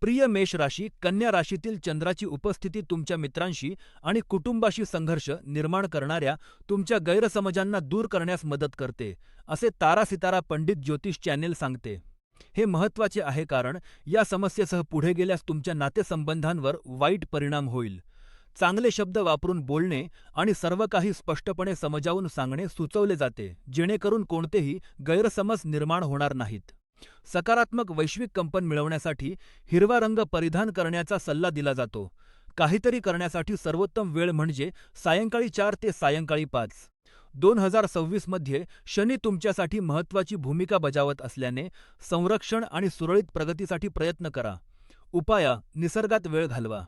प्रिय मेष राशी, कन्या राशीतील चंद्राची उपस्थिती तुमच्या मित्रांशी आणि कुटुंबाशी संघर्ष निर्माण करणाऱ्या तुमच्या गैरसमजांना दूर करण्यास मदत करते, असे तारा सितारा पंडित ज्योतिष चॅनेल सांगते. हे महत्त्वाचे आहे कारण या समस्येसह पुढे गेल्यास तुमच्या नातेसंबंधांवर वाईट परिणाम होईल. चांगले शब्द वापरून बोलणे आणि सर्व काही स्पष्टपणे समजावून सांगणे सुचवले जाते, जेणेकरून कोणतेही गैरसमज निर्माण होणार नाहीत. सकारात्मक वैश्विक कंपन मिळवण्यासाठी हिरवा रंग परिधान करण्याचा सल्ला दिला जातो. काहीतरी करण्यासाठी सर्वोत्तम वेळ म्हणजे सायंकाळी 4 ते सायंकाळी 5. 2026 मध्ये शनी तुमच्यासाठी महत्त्वाची भूमिका बजावत असल्याने संरक्षण आणि सुरळीत प्रगतीसाठी प्रयत्न करा. उपाया: निसर्गात वेळ घालवा.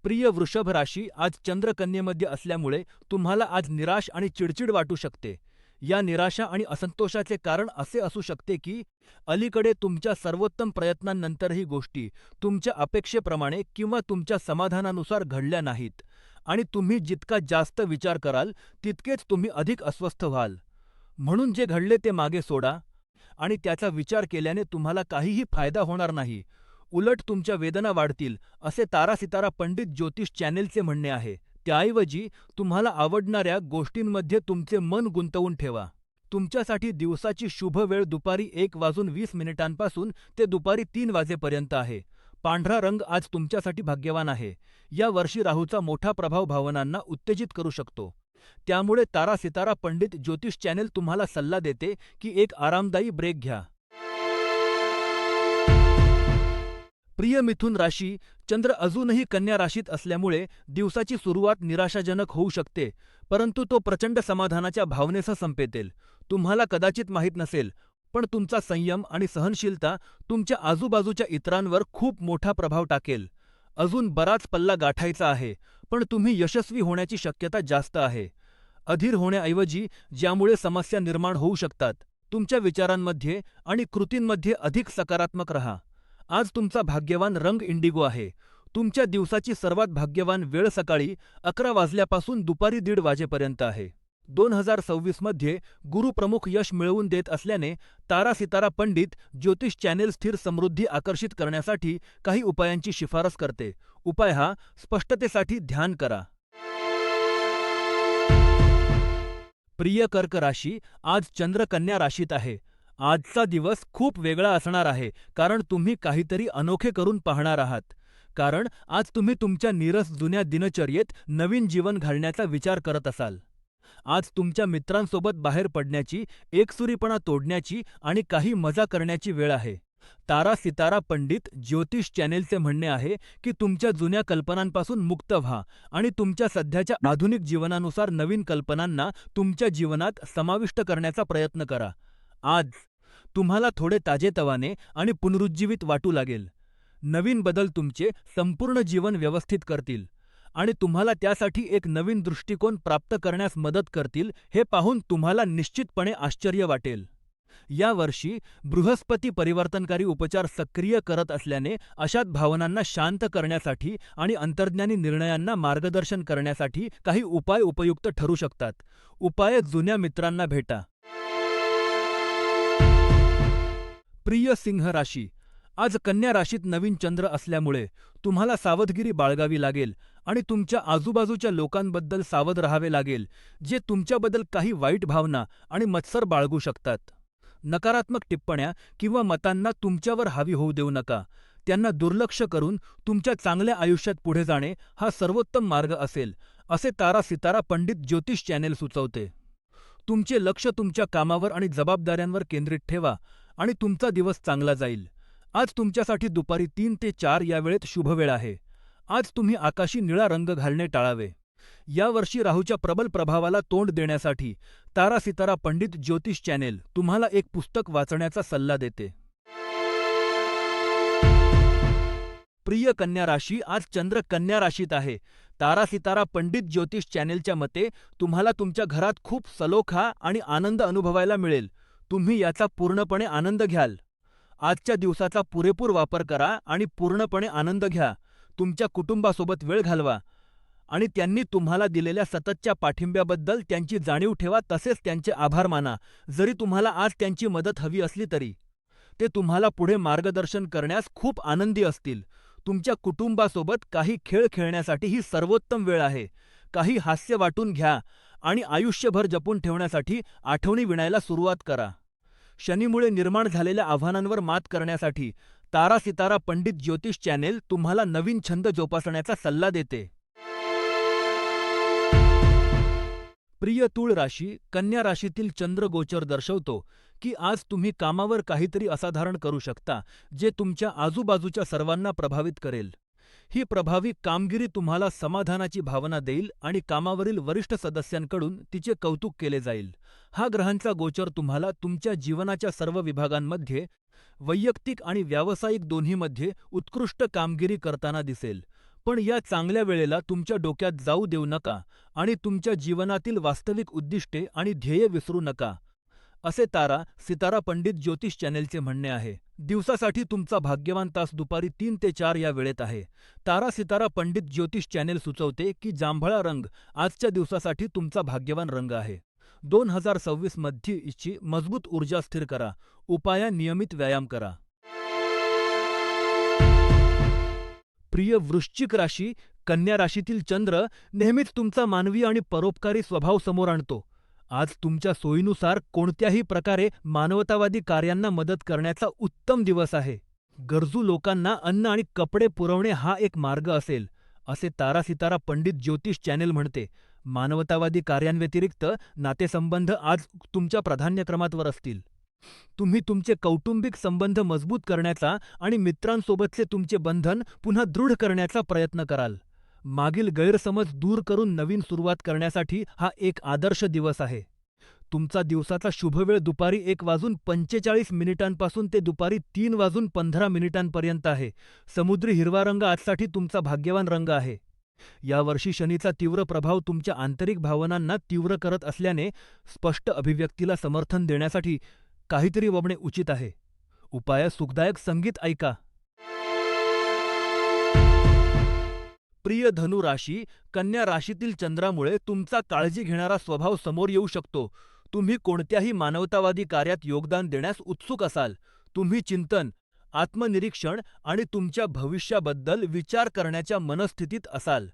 प्रिय वृषभ राशी, आज चंद्र कन्येमध्ये असल्यामुळे तुम्हाला आज निराश आणि चिडचिड वाटू शकते. या निराशा आणि असंतोषाचे कारण असे असू शकते की अलीकडे तुमच्या सर्वोत्तम प्रयत्नांनंतरही गोष्टी तुमच्या अपेक्षेप्रमाणे किंवा तुमच्या समाधानानुसार घडल्या नाहीत आणि तुम्ही जितका जास्त विचार कराल तितकेच तुम्ही अधिक अस्वस्थ व्हाल. म्हणून जे घडले ते मागे सोडा आणि त्याचा विचार केल्याने तुम्हाला काहीही फायदा होणार नाही. उलट तुमच्या वेदना वाढतील, असे तारा सितारा पंडित ज्योतिष चॅनेलचे म्हणणे आहे. त्याऐवजी तुम्हाला आवडणाऱ्या गोष्टींमध्ये तुमचे मन गुंतवून ठेवा. तुमच्यासाठी दिवसाची शुभ वेळ दुपारी 1:20 ते दुपारी 3 वाजेपर्यंत आहे. पांढरा रंग आज तुमच्यासाठी भाग्यवान आहे. या वर्षी राहूचा मोठा प्रभाव भावनांना उत्तेजित करू शकतो. त्यामुळे तारा सितारा पंडित ज्योतिष चॅनेल तुम्हाला सल्ला देते की एक आरामदायी ब्रेक घ्या. प्रिय मिथुन राशी, चंद्र अजूनही कन्या राशीत असल्यामुळे दिवसाची सुरुवात निराशाजनक होऊ शकते, परंतु तो प्रचंड समाधानाच्या भावनेसह संपेल. तुम्हाला कदाचित माहीत नसेल, पण तुमचा संयम आणि सहनशीलता तुमच्या आजूबाजूच्या इतरांवर खूप मोठा प्रभाव टाकेल. अजून बराच पल्ला गाठायचा आहे, पण तुम्ही यशस्वी होण्याची शक्यता जास्त आहे. अधीर होण्याऐवजी ज्यामुळे समस्या निर्माण होऊ शकतात, तुमच्या विचारांमध्ये आणि कृतींमध्ये अधिक सकारात्मक रहा. आज तुमचा भाग्यवान रंग इंडिगो आहे. तुमच्या दिवसाची सर्वात भाग्यवान वेळ सकाळी 11 वाजल्यापासून दुपारी 1:30 वाजेपर्यंत आहे. 2026 मध्ये गुरु प्रमुख यश मिळवून देत असल्याने तारा सितारा पंडित ज्योतिष चॅनेल स्थिर समृद्धी आकर्षित करण्यासाठी काही उपायांची शिफारस करते. उपाय हा: स्पष्टतेसाठी ध्यान करा. प्रिय कर्क राशी, आज चंद्र कन्या राशीत आहे. आजचा दिवस खूप वेगळा असणार आहे कारण तुम्ही काहीतरी अनोखे करून पाहणार आहात. कारण आज तुम्ही तुमच्या नीरस जुन्या दिनचर्येत नवीन जीवन घालण्याचा विचार करत असाल. आज तुमच्या मित्रांसोबत बाहेर पडण्याची, एकसुरीपणा तोडण्याची आणि काही मजा करण्याची वेळ आहे. तारा सितारा पंडित ज्योतिष चॅनेलचे म्हणणे आहे की तुमच्या जुन्या कल्पनांपासून मुक्त व्हा आणि तुमच्या सध्याच्या आधुनिक जीवनानुसार नवीन कल्पनांना तुमच्या जीवनात समाविष्ट करण्याचा प्रयत्न करा. आज तुम्हाला थोडे ताजेतवाने आणि पुनरुज्जीवित वाटू लागेल. नवीन बदल तुमचे संपूर्ण जीवन व्यवस्थित करतील आणि तुम्हाला त्यासाठी एक नवीन दृष्टिकोन प्राप्त करण्यास मदत करतील हे पाहून तुम्हाला निश्चितपणे आश्चर्य वाटेल. या वर्षी बृहस्पती परिवर्तनकारी उपचार सक्रिय करत असल्याने अशात भावनांना शांत करण्यासाठी आणि अंतर्ज्ञानी निर्णयांना मार्गदर्शन करण्यासाठी काही उपाय उपयुक्त ठरू शकतात. उपाय: जुन्या मित्रांना भेटा. प्रिय सिंह राशी, आज कन्या राशीत नवीन चंद्र असल्यामुळे तुम्हाला सावधगिरी बाळगावी लागेल आणि तुमच्या आजूबाजूच्या लोकांबद्दल सावध राहावे लागेल, जे तुमच्याबद्दल काही वाईट भावना आणि मत्सर बाळगू शकतात. नकारात्मक टिप्पण्या किंवा मतांना तुमच्यावर हावी होऊ देऊ नका. त्यांना दुर्लक्ष करून तुमच्या चांगल्या आयुष्यात पुढे जाणे हा सर्वोत्तम मार्ग असेल, असे तारा सितारा पंडित ज्योतिष चॅनेल सुचवते. तुमचे लक्ष तुमच्या कामावर आणि जबाबदाऱ्यांवर केंद्रित ठेवा आणि तुमचा दिवस चांगला जाईल. आज तुमच्यासाठी दुपारी 3 ते 4 या वेळेत शुभवेळ आहे. आज तुम्ही आकाशी निळा रंग घालणे टाळावे. यावर्षी राहूच्या प्रबल प्रभावाला तोंड देण्यासाठी तारा सितारा पंडित ज्योतिष चॅनेल तुम्हाला एक पुस्तक वाचण्याचा सल्ला देते. प्रिय कन्या राशी, आज चंद्र कन्या राशीत आहे. तारा सितारा पंडित ज्योतिष चॅनेलच्या मते तुम्हाला तुमच्या घरात खूप सलोखा आणि आनंद अनुभवायला मिळेल. तुम्ही याचा पूर्णपणे आनंद घ्याल. आजच्या दिवसाचा पुरेपूर वापर करा आणि पूर्णपणे आनंद घ्या. तुमच्या कुटुंबासोबत वेळ घालवा आणि त्यांनी तुम्हाला दिलेल्या सततच्या पाठिंब्याबद्दल त्यांची जाणीव ठेवा, तसेच त्यांचे आभार माना, जरी तुम्हाला आज त्यांची मदत हवी असली तरी. ते तुम्हाला पुढे मार्गदर्शन करण्यास खूप आनंदी असतील. तुमच्या कुटुंबासोबत काही खेळ खेळण्यासाठी ही सर्वोत्तम वेळ आहे. काही हास्य वाटून घ्या आणि आयुष्यभर जपून ठेवण्यासाठी आठवणी विणायला सुरुवात करा. शनीमुळे निर्माण झालेल्या आव्हानांवर मात करण्यासाठी तारा सितारा पंडित ज्योतिष चॅनेल तुम्हाला नवीन छंद जोपासण्याचा सल्ला देते. प्रिय तूळ राशी, कन्या राशीतील चंद्र गोचर दर्शवतो की आज तुम्ही कामावर काहीतरी असाधारण करू शकता, जे तुमच्या आजूबाजूच्या सर्वांना प्रभावित करेल. ही प्रभावी कामगिरी तुम्हाला समाधानाची भावना देईल आणि कामावरील वरिष्ठ सदस्यांकडून तिचे कौतुक केले जाईल. हा ग्रहांचा गोचर तुम्हाला तुमच्या जीवनाच्या सर्व विभागांमध्ये, वैयक्तिक आणि व्यावसायिक दोन्हीमध्ये उत्कृष्ट कामगिरी करताना दिसेल. पण या चांगल्या वेळेला तुमच्या डोक्यात जाऊ देऊ नका आणि तुमच्या जीवनातील वास्तविक उद्दिष्टे आणि ध्येय विसरू नका, असे तारा सितारा पंडित ज्योतिष चॅनेलचे म्हणणे आहे. दिवसासाठी तुमचा भाग्यवान तास दुपारी 3 ते 4 या वेळेत आहे. तारा सितारा पंडित ज्योतिष चॅनेल सुचवते की जांभळा रंग आजच्या दिवसासाठी तुमचा भाग्यवान रंग आहे. 2026 मध्ये मजबूत ऊर्जा स्थिर करा. उपाया नियमित व्यायाम करा. प्रिय वृश्चिक राशी, कन्या राशीतील चंद्र नेहमीच तुमचा मानवी आणि परोपकारी स्वभाव समोर आणतो. आज तुमच्या सोयीनुसार कोणत्याही प्रकारे मानवतावादी कार्यांना मदत करण्याचा उत्तम दिवस आहे. गरजू लोकांना अन्न आणि कपडे पुरवणे हा एक मार्ग असेल, असे तारा सितारा पंडित ज्योतिष चॅनेल म्हणते. मानवतावादी कार्यांव्यतिरिक्त नातेसंबंध आज तुमच्या प्राधान्यक्रमात असतील. तुम्ही तुमचे कौटुंबिक संबंध मजबूत करण्याचा आणि मित्रांसोबतचे तुमचे बंधन पुन्हा दृढ करण्याचा प्रयत्न कराल. मागील गैरसमज दूर करून नवीन सुरुवात करण्यासाठी हा एक आदर्श दिवस आहे. तुमचा दिवसाचा शुभवेळ दुपारी 1:45 ते दुपारी 3:15 आहे. समुद्री हिरवा रंग आजसाठी तुमचा भाग्यवान रंग आहे. यावर्षी शनीचा तीव्र प्रभाव तुमच्या आंतरिक भावनांना तीव्र करत असल्याने स्पष्ट अभिव्यक्तीला समर्थन देण्यासाठी काहीतरी वबणे उचित आहे. उपाय सुखदायक संगीत ऐका. प्रिय धनु राशी, कन्या राशीतील चंद्रामुळे तुमचा काळजी घेणारा स्वभाव समोर येऊ शकतो. तुम्ही कोणत्याही मानवतावादी कार्यात योगदान देण्यास उत्सुक असाल. तुम्ही चिंतन, आत्मनिरीक्षण आणि तुमच्या भविष्याबद्दल विचार करण्याच्या मनस्थितीत असाल.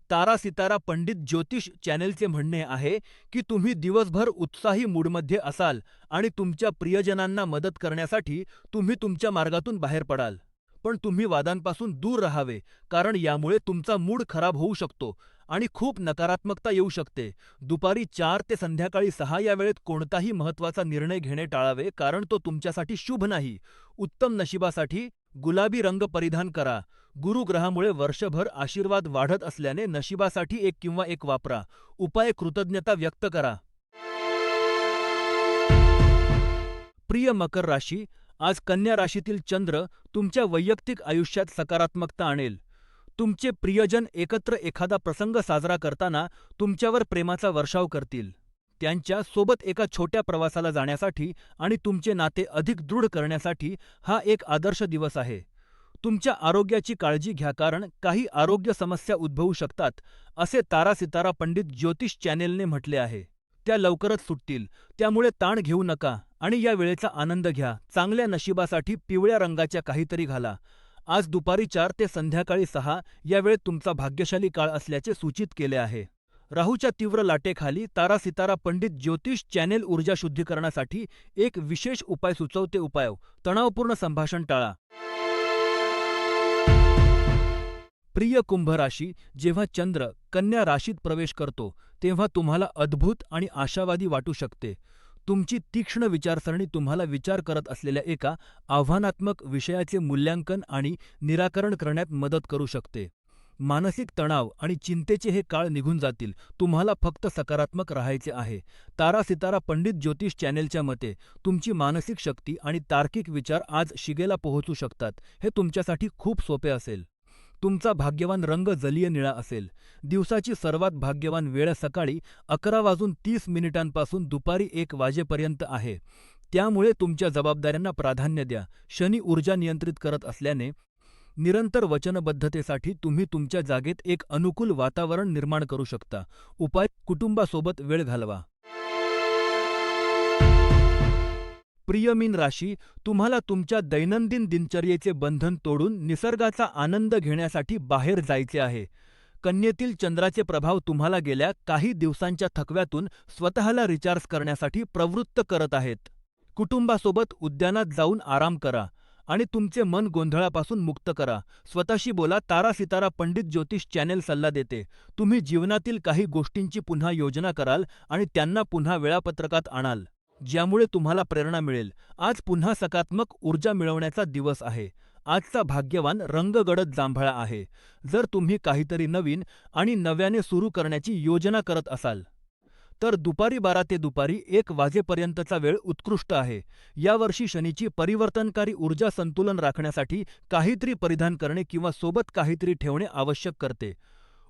तारा सितारा पंडित ज्योतिष चॅनेलचे म्हणणे आहे की तुम्ही दिवसभर उत्साही मूडमध्ये असाल आणि तुमच्या प्रियजनांना मदत करण्यासाठी तुम्ही तुमच्या मार्गातून बाहेर पडाल. पण तुम्ही वादांपासून दूर राहावे, कारण यामुळे तुमचा मूड खराब होऊ शकतो आणि खूप नकारात्मकता येऊ शकते. दुपारी 4 ते संध्याकाळी 6 या वेळेत कोणताही महत्त्वाचा निर्णय घेणे टाळावे, कारण तो तुमच्यासाठी शुभ नाही. उत्तम नशिबासाठी गुलाबी रंग परिधान करा. गुरु ग्रहामुळे वर्षभर आशीर्वाद वाढत असल्याने नशिबासाठी एक किंवा एक वापरा. उपाय कृतज्ञता व्यक्त करा. प्रिय मकर राशी, आज कन्या राशीतील चंद्र तुमच्या वैयक्तिक आयुष्यात सकारात्मकता आणेल. तुमचे प्रियजन एकत्र एखादा प्रसंग साजरा करताना तुमच्यावर प्रेमाचा वर्षाव करतील. त्यांच्या सोबत एका छोट्या प्रवासाला जाण्यासाठी आणि तुमचे नाते अधिक दृढ करण्यासाठी हा एक आदर्श दिवस आहे. तुमच्या आरोग्याची काळजी घ्या, कारण काही आरोग्य समस्या उद्भवू शकतात, असे तारा सितारा पंडित ज्योतिष चॅनेलने म्हटले आहे. त्या लवकरच सुटतील, त्यामुळे ताण घेऊ नका आणि या वेळेचा आनंद घ्या. चांगल्या नशिबासाठी पिवळ्या रंगाच्या काहीतरी घाला. आज दुपारी 4 ते संध्याकाळी 6 या वेळेत तुमचा भाग्यशाली काळ असल्याचे सूचित केले आहे. राहूच्या तीव्र लाटेखाली तारा सितारा पंडित ज्योतिष चॅनेल ऊर्जा शुद्धीकरणासाठी एक विशेष उपाय सुचवते. उपाय: तणावपूर्ण संभाषण टाळा. प्रिय कुंभ राशी, जेव्हा चंद्र कन्या राशीत प्रवेश करतो तेव्हा तुम्हाला अद्भुत आणि आशावादी वाटू शकते. तुमची तीक्ष्ण विचारसरणी तुम्हाला विचार करत असलेल्या एका आव्हानात्मक विषयाचे मूल्यांकन आणि निराकरण करण्यात मदत करू शकते. मानसिक तणाव आणि चिंतेचे हे काळ निघून जातील. तुम्हाला फक्त सकारात्मक राहायचे आहे. तारा सितारा पंडित ज्योतिष चॅनेलच्या मते तुमची मानसिक शक्ती आणि तार्किक विचार आज शिगेला पोहोचू शकतात. हे तुमच्यासाठी खूप सोपे असेल. तुमचा भाग्यवान रंग जलीय निळा असेल. दिवसाची सर्वात भाग्यवान वेळ सकाळी 11:30 पासून दुपारी 1 वाजेपर्यंत आहे. त्यामुळे तुमच्या जबाबदाऱ्यांना प्राधान्य द्या. शनी ऊर्जा नियंत्रित करत असल्याने निरंतर वचनबद्धतेसाठी तुम्ही तुमच्या जागेत एक अनुकूल वातावरण निर्माण करू शकता. उपाय: कुटुंबासोबत वेळ घालवा. प्रिय मीन राशी, तुम्हाला तुमच्या दैनंदिन दिनचर्येचे बंधन तोडून निसर्गाचा आनंद घेण्यासाठी बाहेर जायचे आहे. कन्येतील चंद्राचे प्रभाव तुम्हाला गेल्या काही दिवसांच्या थकव्यातून स्वतःला रिचार्ज करण्यासाठी प्रवृत्त करत आहेत. कुटुंबासोबत उद्यानात जाऊन आराम करा आणि तुमचे मन गोंधळापासून मुक्त करा. स्वतःशी बोला, तारा सितारा पंडित ज्योतिष चॅनेल सल्ला देते. तुम्ही जीवनातील काही गोष्टींची पुन्हा योजना कराल आणि त्यांना पुन्हा वेळापत्रकात आणाल, ज्यामुळे तुम्हाला प्रेरणा मिळेल. आज पुन्हा सकारात्मक ऊर्जा मिळवण्याचा दिवस आहे. आजचा भाग्यवान रंग गडद जांभळा आहे. जर तुम्ही काहीतरी नवीन आणि नव्याने सुरू करण्याची योजना करत असाल, तर दुपारी 12 ते दुपारी 1 वाजेपर्यंतचा वेळ उत्कृष्ट आहे. यावर्षी शनीची परिवर्तनकारी ऊर्जा संतुलन राखण्यासाठी काहीतरी परिधान करणे किंवा सोबत काहीतरी ठेवणे आवश्यक करते.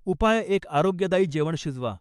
उपाय: एक आरोग्यदायी जेवण शिजवा.